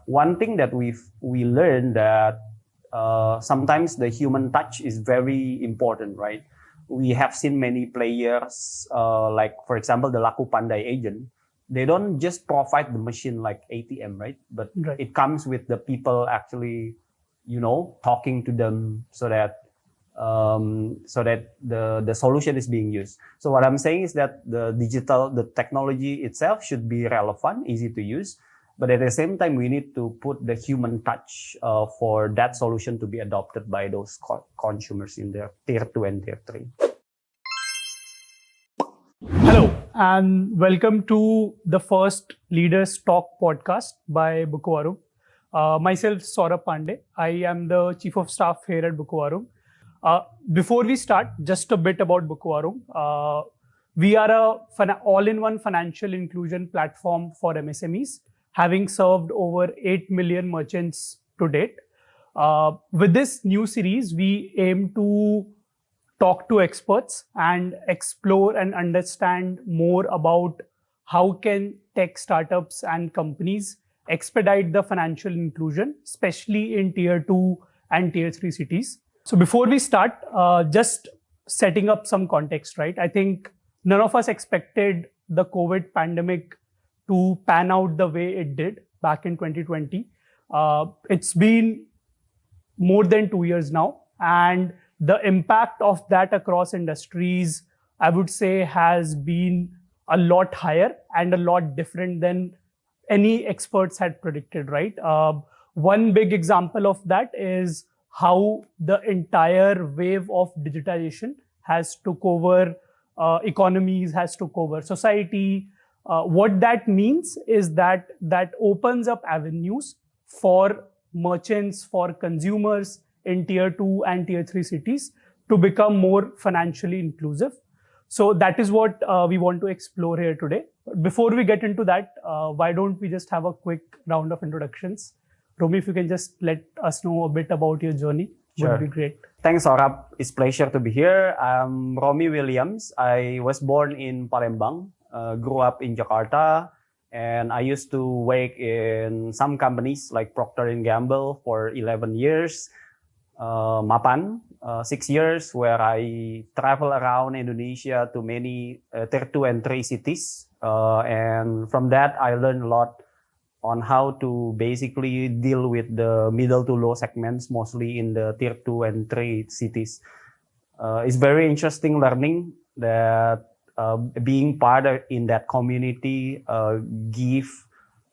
one thing that we learned that sometimes the human touch is very important, right? We have seen many players, like for example, the Laku Pandai agent. They don't just provide the machine like ATM, right? But it comes with the people actually, talking to them so that the solution is being used. So what I'm saying is that the technology itself should be relevant, easy to use, but at the same time we need to put the human touch for that solution to be adopted by those consumers in their tier 2 and tier 3. Hello, and welcome to the first Leaders Talk podcast by BukuWarung. Myself, Saurabh Pandey. I am the Chief of Staff here at BukuWarung. Before we start, just a bit about BukuWarung. We are a all-in-one financial inclusion platform for MSMEs, having served over 8 million merchants to date. With this new series, we aim to talk to experts and explore and understand more about how can tech startups and companies expedite the financial inclusion, especially in tier 2 and tier 3 cities. So before we start, just setting up some context, right? I think none of us expected the COVID pandemic to pan out the way it did back in 2020. It's been more than 2 years now, and the impact of that across industries, I would say, has been a lot higher and a lot different than any experts had predicted, right? One big example of that is how the entire wave of digitization has took over economies, has took over society. What that means is that opens up avenues for merchants, for consumers in tier 2 and tier 3 cities to become more financially inclusive. So that is what we want to explore here today. Before we get into that, why don't we just have a quick round of introductions? Romy, if you can just let us know a bit about your journey, would be great. Thanks, Saurabh. It's a pleasure to be here. I'm Romy Williams. I was born in Palembang, grew up in Jakarta, and I used to work in some companies like Procter & Gamble for 11 years. Mapan, 6 years, where I travel around Indonesia to many tier 2 and 3 cities. And from that, I learned a lot on how to basically deal with the middle to low segments, mostly in the tier 2 and 3 cities. It's very interesting learning that being part in that community give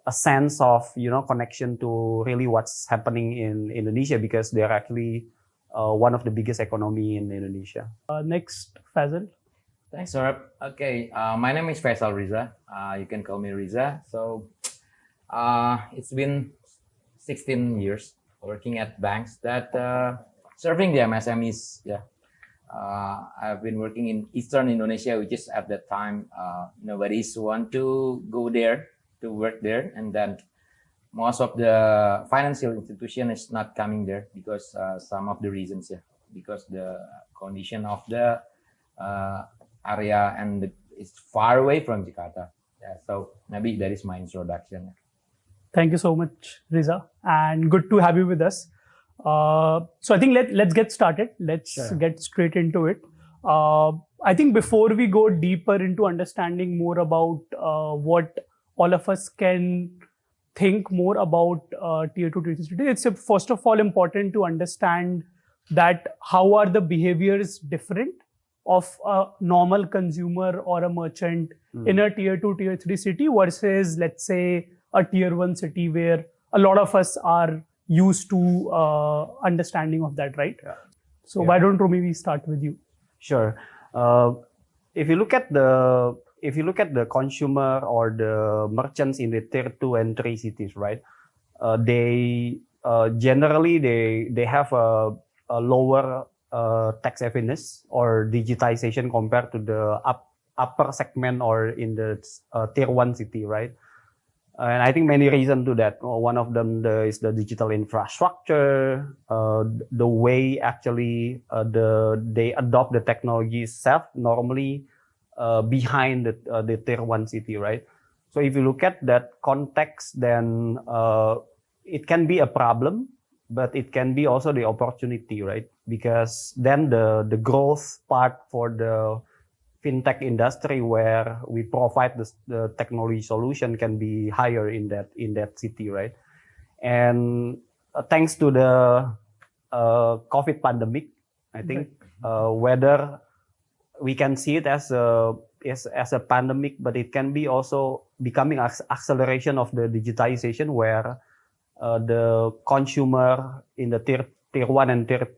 a sense of connection to really what's happening in Indonesia, because they're actually one of the biggest economy in Indonesia. Next, Faisal. Thanks, Saurabh. Okay, my name is Faisal Riza. You can call me Riza. So it's been 16 years working at banks that serving the MSMEs. Yeah, I've been working in Eastern Indonesia, which is at that time nobody's want to go there to work there, and then most of the financial institution is not coming there because some of the reasons, because the condition of the area and it's far away from Jakarta. Yeah, so maybe that is my introduction. Thank you so much, Riza, and good to have you with us. So I think let's get started. Let's get straight into it. I think before we go deeper into understanding more about what all of us can think more about tier 2, tier 3 cities, it's first of all important to understand that how are the behaviors different of a normal consumer or a merchant in a tier 2, tier 3 city versus, let's say, a tier 1 city where a lot of us are used to understanding of that, right? Yeah. So why don't, Romy, we start with you? Sure. If you look at the consumer or the merchants in the tier 2 and 3 cities, right? They generally they have a lower tax savviness or digitization compared to the upper segment or in the tier 1 city, right? And I think many reasons to that. One of them is the digital infrastructure, the way actually they adopt the technology itself normally behind the tier 1 city, right? So if you look at that context, then it can be a problem, but it can be also the opportunity, right? Because then the growth part for the fintech industry, where we provide the technology solution, can be higher in that city, right? And thanks to the COVID pandemic, I think whether we can see it as a pandemic, but it can be also becoming acceleration of the digitization, where the consumer in the tier 1 and tier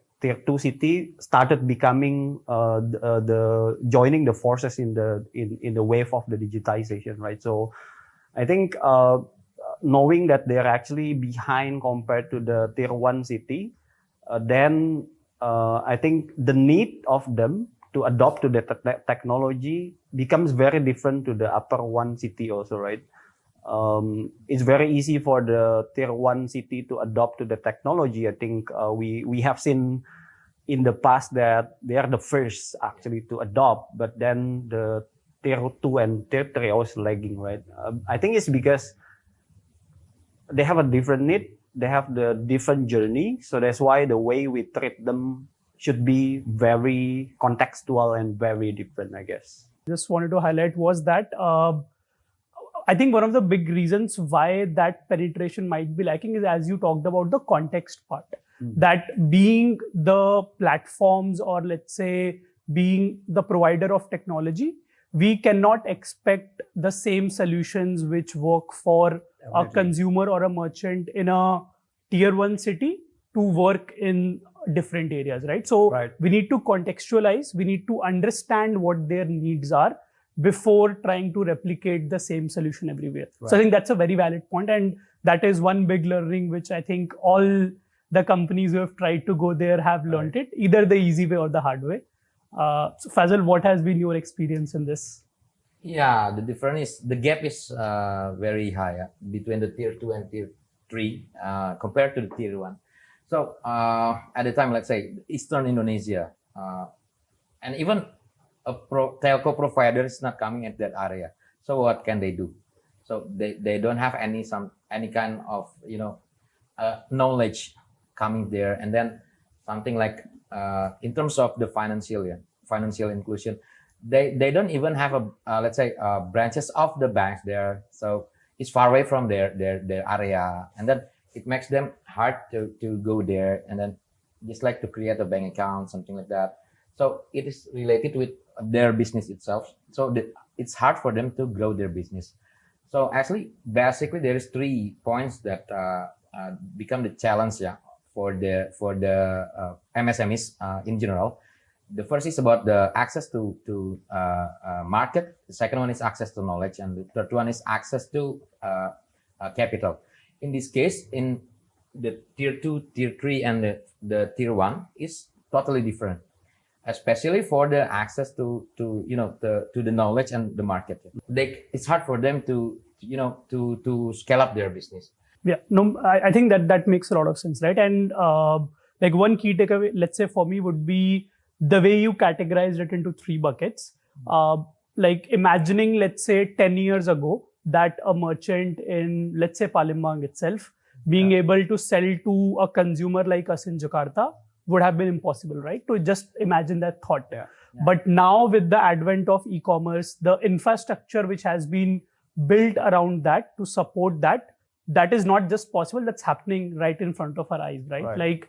2 city started becoming the joining the forces in the wave of the digitization, right? So I think knowing that they're actually behind compared to the tier 1 city, then I think the need of them to adopt to the technology becomes very different to the upper 1 city also, right? It's very easy for the tier 1 city to adopt to the technology. I think we have seen in the past that they are the first actually to adopt, but then the tier 2 and tier 3 are always lagging, right? I think it's because they have a different need, they have the different journey, so that's why the way we treat them should be very contextual and very different, I guess. Just wanted to highlight was that I think one of the big reasons why that penetration might be lacking is, as you talked about, the context part. That being the platforms, or let's say being the provider of technology, we cannot expect the same solutions which work for a consumer or a merchant in a tier 1 city to work in different areas, right? So we need to contextualize, we need to understand what their needs are before trying to replicate the same solution everywhere. So I think that's a very valid point, and that is one big learning which I think all the companies who have tried to go there have learned it, either the easy way or the hard way. So Faisal, what has been your experience in this? Yeah, the difference is, the gap is very high between the tier 2 and tier 3 compared to the tier 1. So at the time, let's say Eastern Indonesia, and even a telco provider is not coming at that area. So what can they do? So they don't have any kind of knowledge coming there, and then something like in terms of the financial inclusion, they don't even have a let's say branches of the banks there. So it's far away from their area, and then it makes them hard to go there, and then just like to create a bank account, something like that. So it is related with their business itself. So it's hard for them to grow their business. So actually, basically, there is 3 points that become the challenge, for the MSMEs in general. The first is about the access to market. The second one is access to knowledge, and the third one is access to capital. In this case, in the tier 2, tier 3, and the tier 1 is totally different, especially for the access to the knowledge and the market. It's hard for them to scale up their business. Yeah, no, I think that makes a lot of sense, right? And like one key takeaway, let's say for me, would be the way you categorized it into 3 buckets. Like imagining, let's say 10 years ago, that a merchant in, let's say, Palembang itself, being able to sell to a consumer like us in Jakarta would have been impossible, right? To just imagine that thought. But now with the advent of e-commerce, the infrastructure which has been built around that to support that is not just possible, that's happening right in front of our eyes, right? Like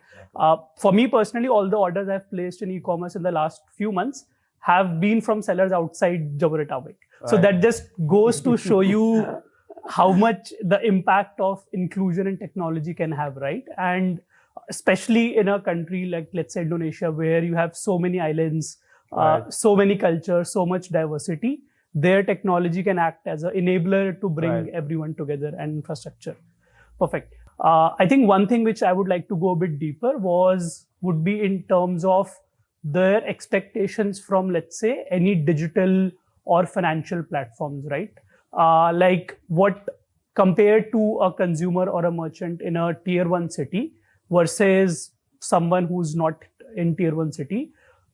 for me personally, all the orders I've placed in e-commerce in the last few months have been from sellers outside Jabodetabek. So that just goes to show you how much the impact of inclusion and technology can have, right? And especially in a country like, let's say, Indonesia, where you have so many islands, so many cultures, so much diversity, their technology can act as an enabler to bring everyone together and infrastructure. Perfect. I think one thing which I would like to go a bit deeper would be in terms of their expectations from, let's say, any digital or financial platforms, right? Like what, compared to a consumer or a merchant in a tier 1 city versus someone who's not in tier 1 city,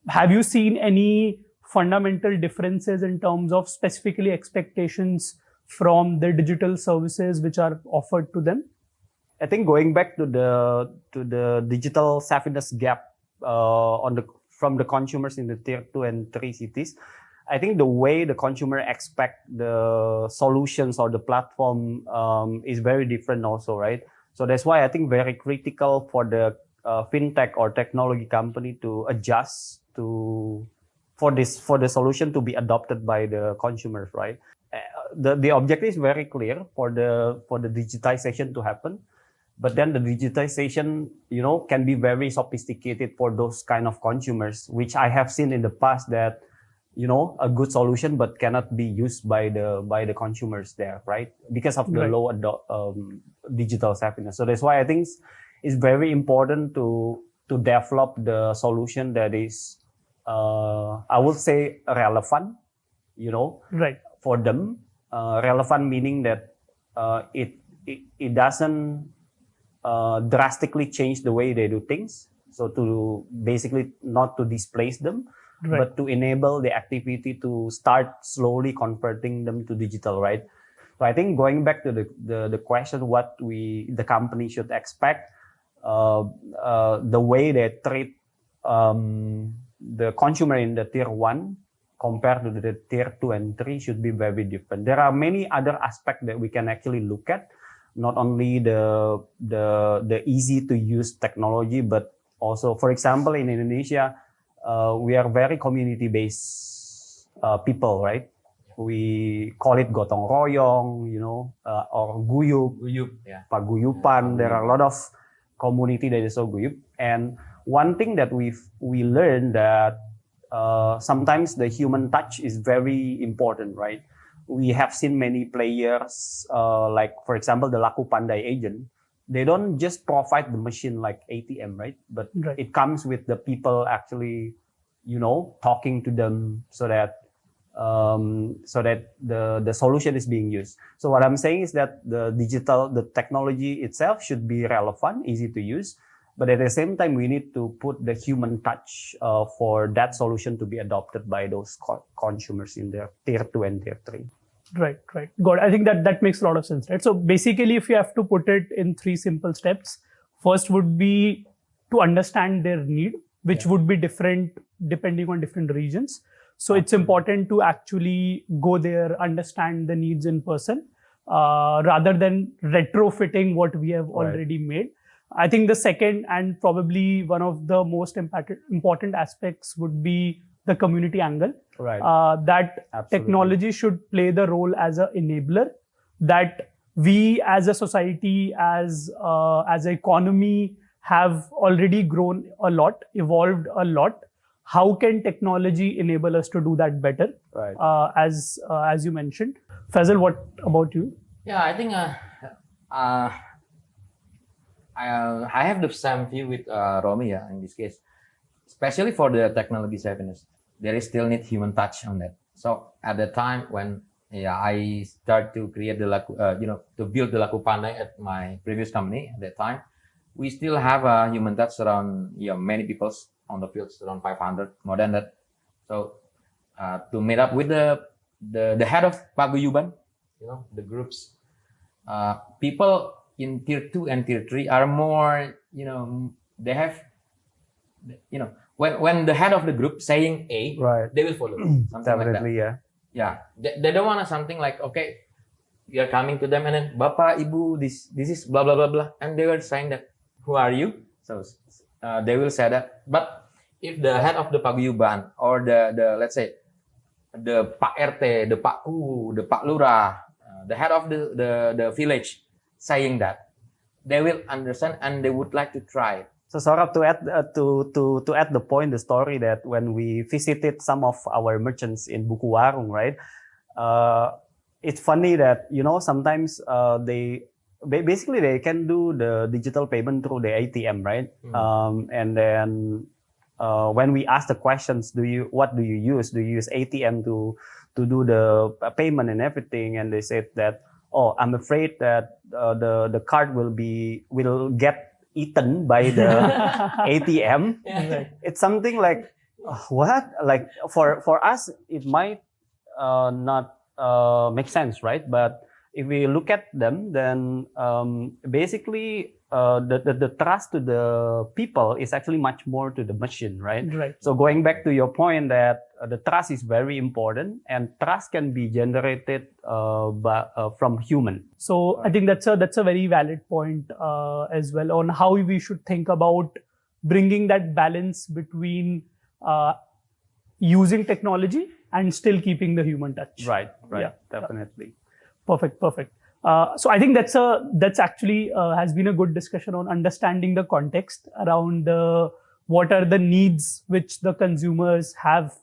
have you seen any fundamental differences in terms of specifically expectations from the digital services which are offered to them? I think going back to the digital savviness gap from the consumers in the tier 2 and 3 cities, I think the way the consumer expect the solutions or the platform is very different also, right? So that's why I think very critical for the fintech or technology company to adjust for the solution to be adopted by the consumers, right? The objective is very clear for the digitization to happen, but then the digitization, can be very sophisticated for those kind of consumers, which I have seen in the past that, a good solution but cannot be used by the consumers there, right? Because of the Right. low digital savviness. So that's why I think it's very important to develop the solution that is, I would say, relevant, Right. for them. Relevant meaning that it doesn't drastically change the way they do things. So to basically not to displace them, Right. but to enable the activity to start slowly converting them to digital, right? So I think going back to the question, what the company should expect, the way they treat the consumer in the tier 1 compared to the tier 2 and 3 should be very different. There are many other aspects that we can actually look at, not only the easy to use technology, but also, for example, in Indonesia, we are very community-based people, right? We call it gotong royong, or guyup, Yeah. paguyupan. There are a lot of community that is so guyup. And one thing that we learned that sometimes the human touch is very important, right? We have seen many players, like, for example, the Laku Pandai agent. They don't just provide the machine like ATM, right? But Right. it comes with the people actually, talking to them so that the solution is being used. So what I'm saying is that the technology itself should be relevant, easy to use, but at the same time, we need to put the human touch for that solution to be adopted by those consumers in the tier 2 and tier 3. Right. Got it. I think that makes a lot of sense, right? So basically, if you have to put it in 3 simple steps, first would be to understand their need, which would be different depending on different regions. So it's important to actually go there, understand the needs in person, rather than retrofitting what we have already made. I think the second and probably one of the most important aspects would be the community angle. Right. That Absolutely. technology should play the role as an enabler, that we as a society, as an economy, have already grown a lot, evolved a lot. How can technology enable us to do that better? Right. As you mentioned. Faisal, what about you? Yeah, I think I have the same view with Romy, in this case, especially for the technology savviness. There is still need human touch on that. So at the time when I start to create the to build the Laku Pandai at my previous company, at that time, we still have a human touch around many people on the fields, around 500, more than that. So to meet up with the head of Paguyuban, the groups, people in tier 2 and tier 3 are more, they have, when the head of the group saying A, Right. they will follow. Something Definitely, like that. Yeah. They don't want something like, okay, we are coming to them and then, Bapak, Ibu, this is blah, blah, blah, blah. And they were saying that, who are you? So they will say that. But if the head of the Paguyuban or the let's say, the Pak RT, the Pak Ku, the Pak Lurah, the head of the village saying that, they will understand and they would like to try it. So Saurabh, to add to add the point, the story that when we visited some of our merchants in BukuWarung, right? It's funny that sometimes they can do the digital payment through the ATM, right? And then when we ask the questions, what do you use? Do you use ATM to do the payment and everything? And they said that, oh, I'm afraid that the card will get eaten by the ATM. Right. It's something like, what? Like for us, it might not make sense, right? But if we look at them, then basically the trust to the people is actually much more to the machine, right? Right. So going back to your point that the trust is very important, and trust can be generated from human. So I think that's a very valid point as well on how we should think about bringing that balance between using technology and still keeping the human touch. Right. Yeah. Definitely. Perfect. So I think that's actually has been a good discussion on understanding the context around what are the needs which the consumers have,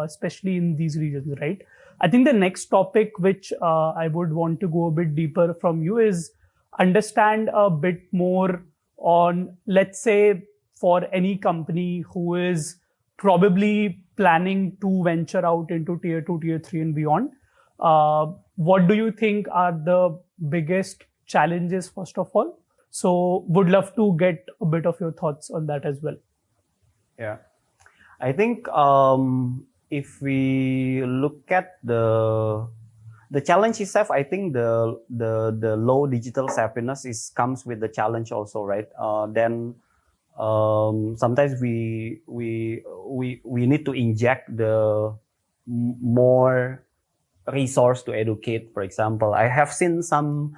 especially in these regions, right? I think the next topic which I would want to go a bit deeper from you is understand a bit more on, let's say, for any company who is probably planning to venture out into tier 2, tier 3 and beyond. What do you think are the biggest challenges, first of all? So would love to get a bit of your thoughts on that as well. Yeah. I think if we look at the challenge itself, I think the low digital savviness comes with the challenge also, right? Then sometimes we need to inject the more resource to educate. For example, I have seen some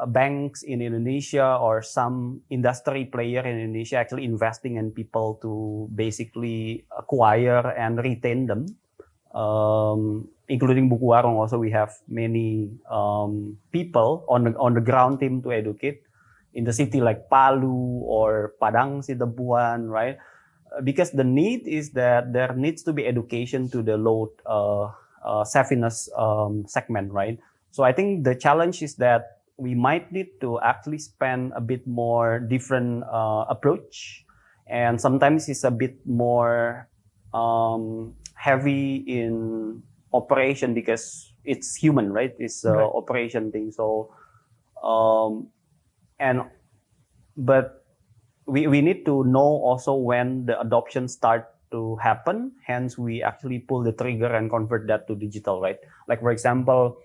banks in Indonesia or some industry player in Indonesia actually investing in people to basically acquire and retain them, including BukuWarung. Also, we have many people on the ground team to educate in the city like Palu or Padang Sidempuan, right? Because the need is that there needs to be education to the low savviness segment, right? So I think the challenge is that we might need to actually spend a bit more different approach, and sometimes it's a bit more heavy in operation because it's human, right? It's a Right. operation thing. So, but we need to know also when the adoption start to happen. Hence, we actually pull the trigger and convert that to digital, right? Like for example,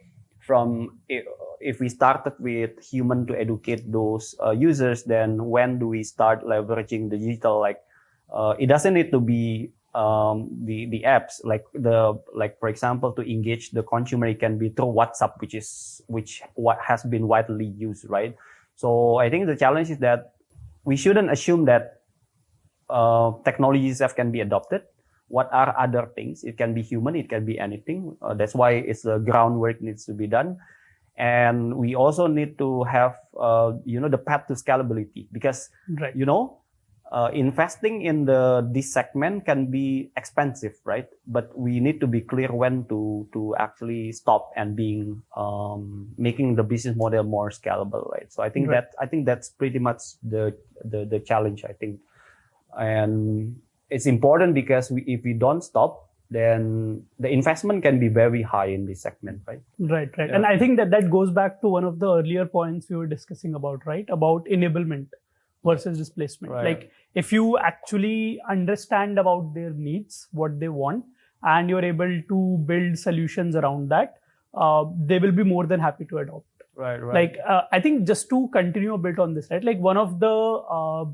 if we started with human to educate those users, then when do we start leveraging the digital? Like it doesn't need to be the apps, like for example, to engage the consumer, it can be through WhatsApp, which has been widely used, right? So I think the challenge is that we shouldn't assume that technology itself can be adopted. What are other things? It can be human, it can be anything. That's why it's the groundwork needs to be done, and we also need to have the path to scalability, because Right. investing in this segment can be expensive, right? But we need to be clear when to actually stop and making the business model more scalable, right? So I think Right. that's pretty much the challenge, I think. And it's important because if we don't stop, then the investment can be very high in this segment, right? Right. Yeah. And I think that goes back to one of the earlier points we were discussing about, right? About enablement versus displacement. Right. Like if you actually understand about their needs, what they want, and you're able to build solutions around that, they will be more than happy to adopt. Right. Like I think just to continue a bit on this, right? Like one of the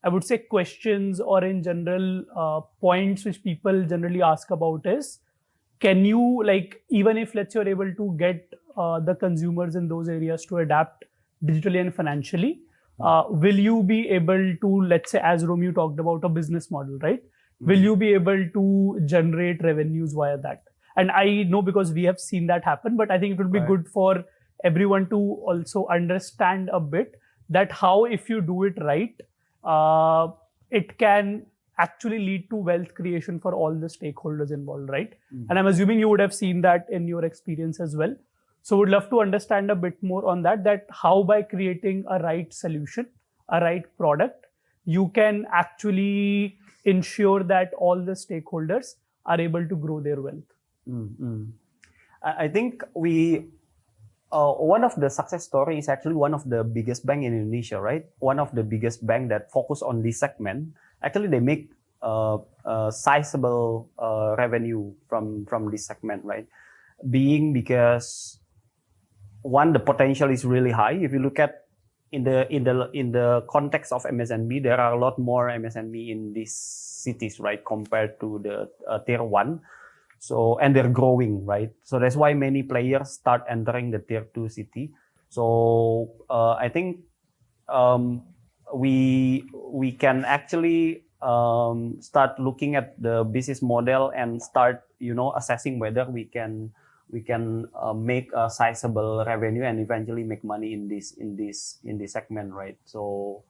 I would say questions or in general points which people generally ask about is, can you, like, even if let's say you're able to get the consumers in those areas to adapt digitally and financially, will you be able to, let's say, as Romy talked about, a business model, right? Will you be able to generate revenues via that? And I know because we have seen that happen, but I think it would be Right. good for everyone to also understand a bit that how, if you do it right, it can actually lead to wealth creation for all the stakeholders involved, right? And I'm assuming you would have seen that in your experience as well. So would love to understand a bit more on that how by creating a right solution, a right product, you can actually ensure that all the stakeholders are able to grow their wealth. I think one of the success story is actually one of the biggest bank in Indonesia, right? One of the biggest bank that focus on this segment. Actually, they make sizable revenue from this segment, right? Being because one, the potential is really high. If you look at in the context of MSME, there are a lot more MSME in these cities, right, compared to the tier 1. So, and they're growing, right? So that's why many players start entering the tier 2 city. So I think we can actually start looking at the business model and start, assessing whether we can make a sizable revenue and eventually make money in this segment, right? So,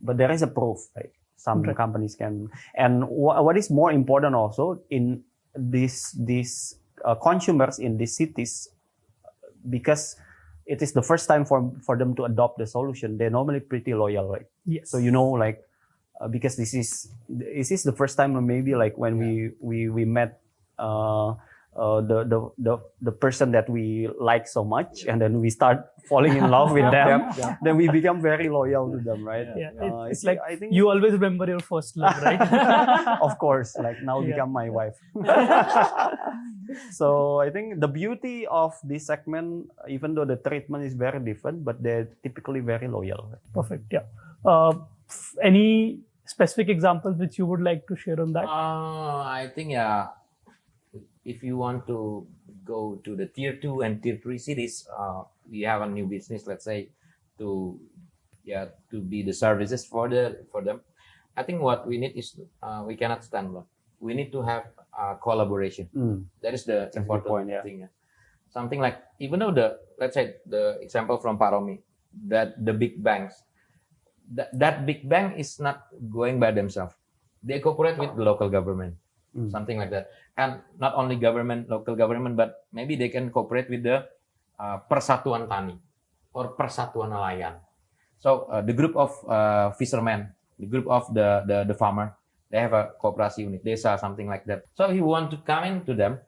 but there is a proof, right? Some companies can, and what is more important also in these consumers in these cities, because it is the first time for them to adopt the solution, they're normally pretty loyal, right? Yes. So because this is the first time, maybe like when we met the person that we like so much, and then we start falling in love with them, then we become very loyal to them, right? It's like, I think you always remember your first love, right? Of course, like now become my wife. So I think the beauty of this segment, even though the treatment is very different, but they're typically very loyal. Perfect. Any specific examples which you would like to share on that? I think if you want to go to the tier 2 and tier 3 cities, we have a new business, let's say, to be the services for them. I think what we need is we cannot stand alone. We need to have collaboration. That is the important thing. Something like, even though let's say the example from Pak Romy, that the big banks, that big bank is not going by themselves. They cooperate with the local government, something like that. And not only local government, but maybe they can cooperate with the Persatuan Tani or Persatuan Nelayan. So the group of fishermen, the group of the farmer, they have a cooperasi unit, desa, something like that. So if you want to come into them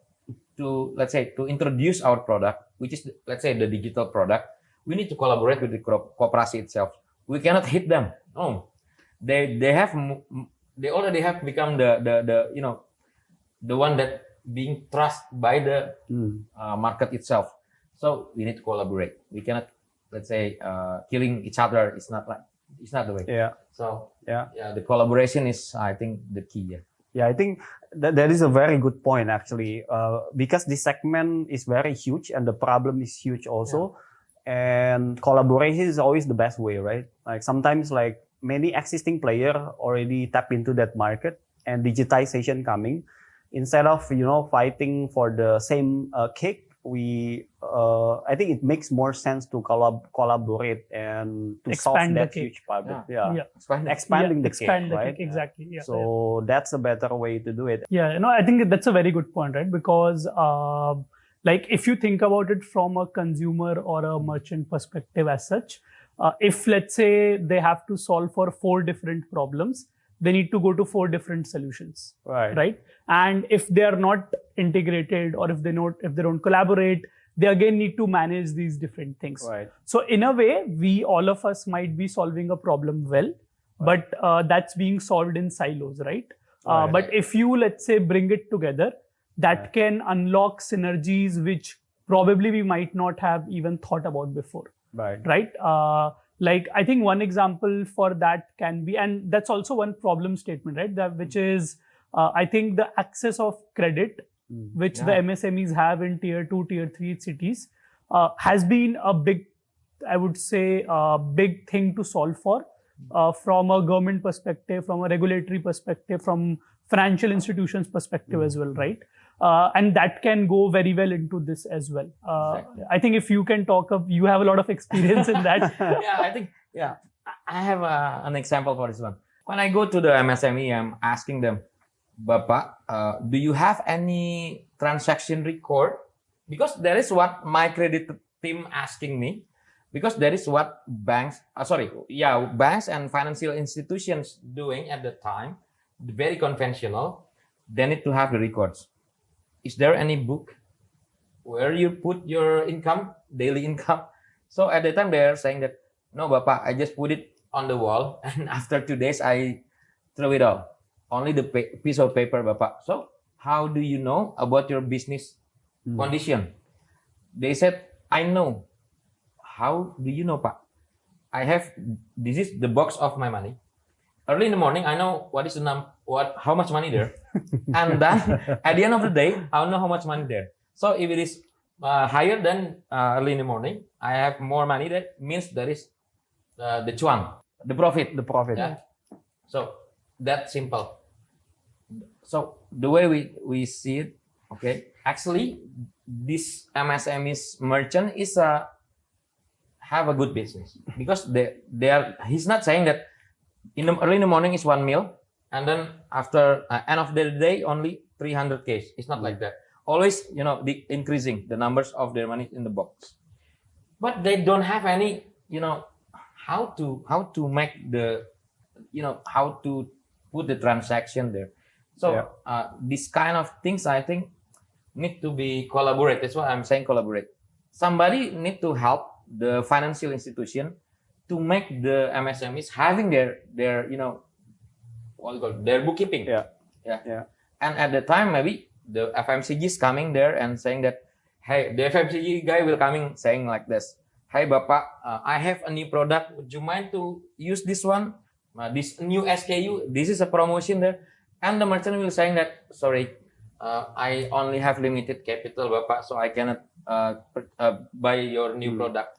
to, let's say, to introduce our product, which is, let's say, the digital product, we need to collaborate with the cooperasi itself. We cannot hit them. No, they already have become the one that being trusted by the market itself. So we need to collaborate. We cannot, let's say, killing each other. It's not the way. So the collaboration is, I think, the key. I think that is a very good point, actually, because this segment is very huge and the problem is huge also. And collaboration is always the best way, right? Like sometimes, like many existing players already tap into that market, and digitization coming. Instead of fighting for the same cake, I think it makes more sense to collaborate and to solve that huge problem. Expanding the cake, right? Exactly. So that's a better way to do it. I think that's a very good point, right? Because like if you think about it from a consumer or a merchant perspective as such, if let's say they have to solve for 4 different problems, they need to go to 4 different solutions, right? And if they are not integrated, or if they don't collaborate, they again need to manage these different things. So in a way, all of us might be solving a problem well, but that's being solved in silos, right? But if you, let's say, bring it together, that can unlock synergies which probably we might not have even thought about before, right? Like I think one example for that can be, and that's also one problem statement, right? Which is, I think the access of credit, which the MSMEs have in tier 2, tier 3 cities, has been a big, I would say, big thing to solve for, from a government perspective, from a regulatory perspective, from financial institutions perspective as well, right? And that can go very well into this as well. I think if you can you have a lot of experience in that. I have an example for this one. When I go to the MSME, I'm asking them, Bapak, do you have any transaction record? Because that is what my credit team asking me. Because that is what banks and financial institutions doing at the time, very conventional. They need to have the records. Is there any book where you put your income, daily income? So at the time they are saying that, no, Bapak, I just put it on the wall, and after 2 days I throw it out. Only the piece of paper, Bapak. So how do you know about your business condition? They said, I know. how do you know, Pak? I have, this is the box of my money. Early in the morning, I know what is how much money there. And then at the end of the day, I'll know how much money there. So if it is higher than early in the morning, I have more money. That means there is the cuan, the profit. The profit. Yeah. So that's simple. So the way we see it, okay, actually, this MSME's merchant is have a good business because they are. He's not saying that early in the morning is 1 mil, and then after end of the day only 300K. It's not like that. Always, increasing the numbers of their money in the box, but they don't have any, how to make the, how to put the transaction there. So this kind of things, I think, need to be collaborate. That's why I'm saying collaborate. Somebody need to help the financial institution to make the MSMEs having their their bookkeeping. Yeah. And at the time, maybe the FMCG is coming there and saying that, hey, the FMCG guy will coming saying like this, hey, Bapak, I have a new product. Would you mind to use this one? This new SKU, this is a promotion there. And the merchant will saying that, sorry, I only have limited capital, Bapak, so I cannot buy your new product.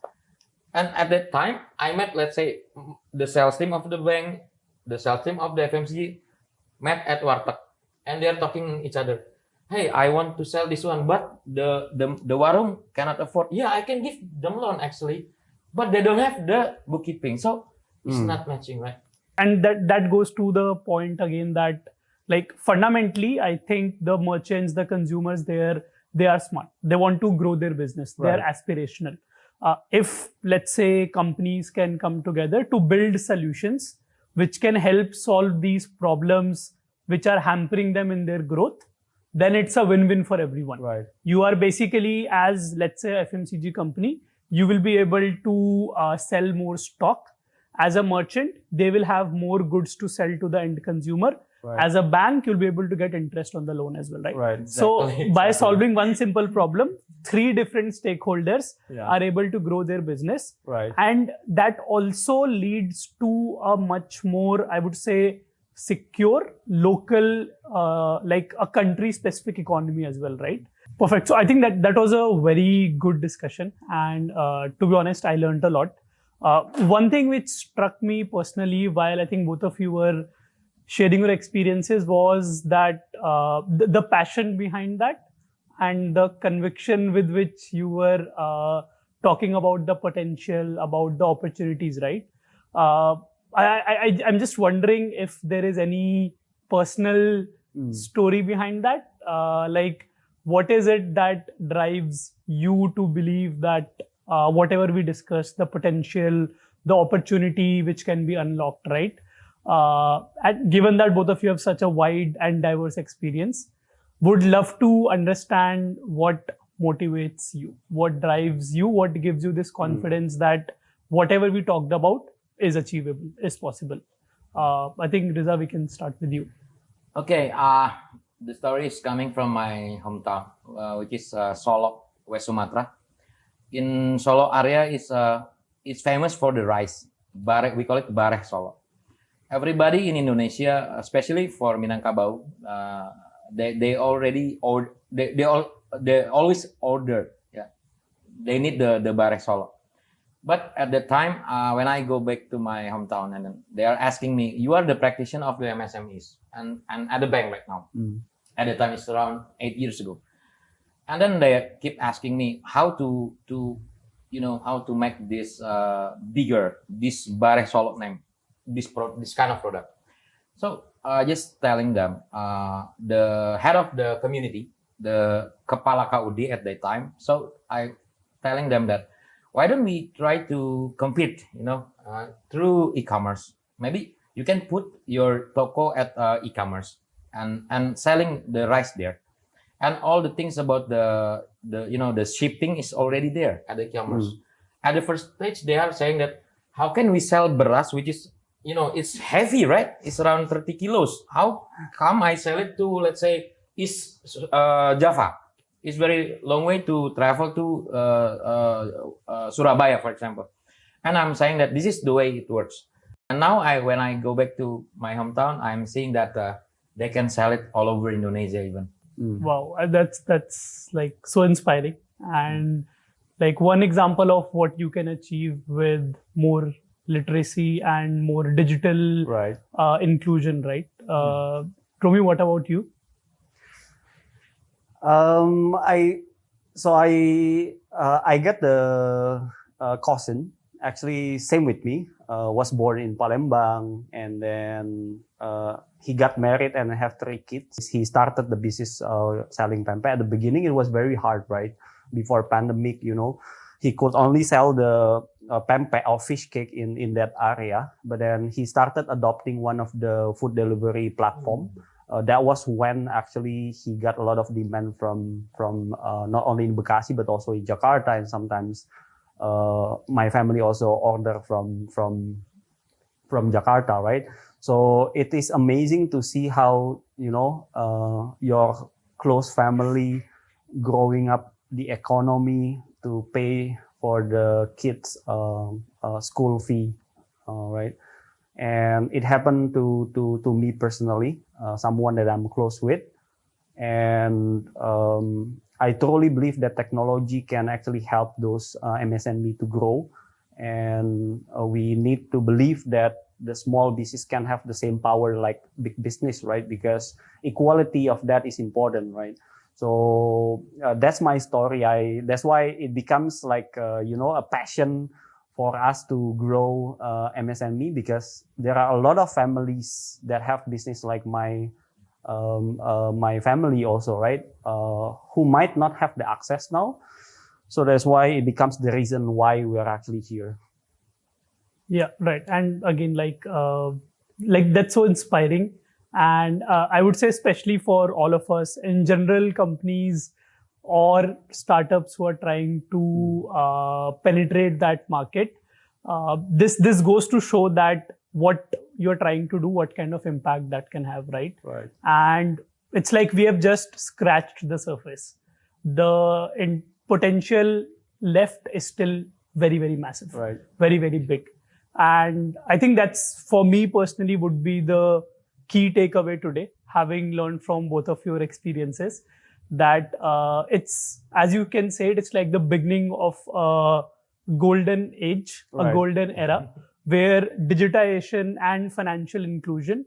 And at that time, I met, let's say, the sales team of the bank, the sales team of the FMCG met at Warteg, and they are talking each other. Hey, I want to sell this one, but the warung cannot afford. Yeah, I can give them loan actually, but they don't have the bookkeeping, so it's not matching, right? And that goes to the point again that, like, fundamentally, I think the merchants, the consumers, they are smart. They want to grow their business. They are aspirational. If, let's say, companies can come together to build solutions which can help solve these problems which are hampering them in their growth, then it's a win-win for everyone. Right. You are basically, as, let's say, FMCG company, you will be able to sell more stock. As a merchant, they will have more goods to sell to the end consumer. Right. As a bank, you'll be able to get interest on the loan as well, right? Right. Exactly. So by solving one simple problem, 3 different stakeholders are able to grow their business. Right. And that also leads to a much more, I would say, secure, local, like a country-specific economy as well, right? Perfect. So I think that was a very good discussion. And to be honest, I learned a lot. One thing which struck me personally while I think both of you were sharing your experiences was that the passion behind that and the conviction with which you were talking about the potential, about the opportunities, right? I'm just wondering if there is any personal story behind that. Like, what is it that drives you to believe that whatever we discussed, the potential, the opportunity which can be unlocked, right? And given that both of you have such a wide and diverse experience, would love to understand what motivates you, what drives you, what gives you this confidence that whatever we talked about is achievable, is possible. I think, Riza, we can start with you. Okay, the story is coming from my hometown, which is Solo, West Sumatra. In Solo area is famous for the rice. Barek, we call it Barek Solo. Everybody in Indonesia, especially for Minangkabau, they always order. Yeah, they need the Barek Solo. But at the time, when I go back to my hometown, and then they are asking me, "You are the practitioner of the MSMEs and at the bank right now." At the time, it's around 8 years ago. And then they keep asking me how to make this bigger, this Barek Solo name, this kind of product. So just telling them, the head of the community, the Kepala KUD at that time. So I telling them that, why don't we try to compete, through e-commerce? Maybe you can put your toko at e-commerce and selling the rice there. And all the things about the shipping is already there at the e-commerce. At the first stage, they are saying that, how can we sell beras, which is, it's heavy, right? It's around 30 kilos. How come I sell it to, let's say, East Java? it's very long way to travel to Surabaya, for example. And I'm saying that this is the way it works. And now when I go back to my hometown, I'm seeing that they can sell it all over Indonesia even. Wow, that's like so inspiring, and like one example of what you can achieve with more literacy and more digital Right. inclusion, right? Romy, what about you? I get the cousin, actually same with me, was born in Palembang, and then he got married and have 3 kids. He started the business selling pempek. At the beginning, it was very hard, right? Before pandemic, he could only sell the pempek or fish cake in that area. But then he started adopting one of the food delivery platform. That was when actually he got a lot of demand from not only in Bekasi but also in Jakarta, and sometimes my family also order from Jakarta, right? So it is amazing to see how your close family growing up the economy to pay for the kids' school fee, right? And it happened to me personally, someone that I'm close with, and I truly believe that technology can actually help those MSME to grow, and we need to believe that the small business can have the same power like big business, right? Because equality of that is important, right? So that's my story. That's why it becomes like a passion for us to grow MSME, because there are a lot of families that have business like my family also, right? Who might not have the access now. So that's why it becomes the reason why we are actually here. Yeah, right. And again, like that's so inspiring. And I would say, especially for all of us in general, companies or startups who are trying to penetrate that market, this goes to show that what you're trying to do, what kind of impact that can have, right? Right. And it's like we have just scratched the surface. The potential left is still very, very massive, Right. very, very big. And I think that's, for me personally, would be the key takeaway today, having learned from both of your experiences, that it's, as you can say it's like the beginning of a golden age, a Right. golden era, where digitization and financial inclusion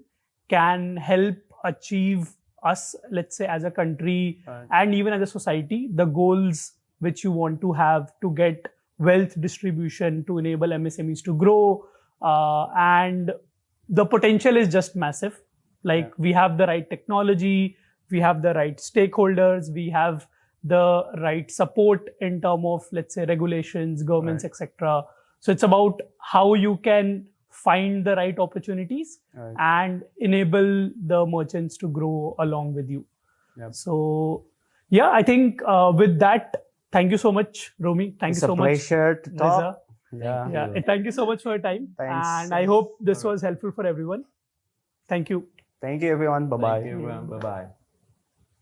can help achieve us, let's say, as a country, Right. and even as a society, the goals which you want to have to get wealth distribution, to enable MSMEs to grow, and the potential is just massive. Like, we have the right technology, we have the right stakeholders, we have the right support in terms of, let's say, regulations, governments, Right. etc. So it's about how you can find the right opportunities, Right. and enable the merchants to grow along with you. Yep. So yeah, I think with that, thank you so much, Romy. Thank It's you so a much, pleasure to talk. Riza. Yeah. Yeah, thank you so much for your time. Thanks. And I hope this was helpful for everyone. Thank you. Thank you, everyone. Bye bye. Thank you, everyone. Bye bye.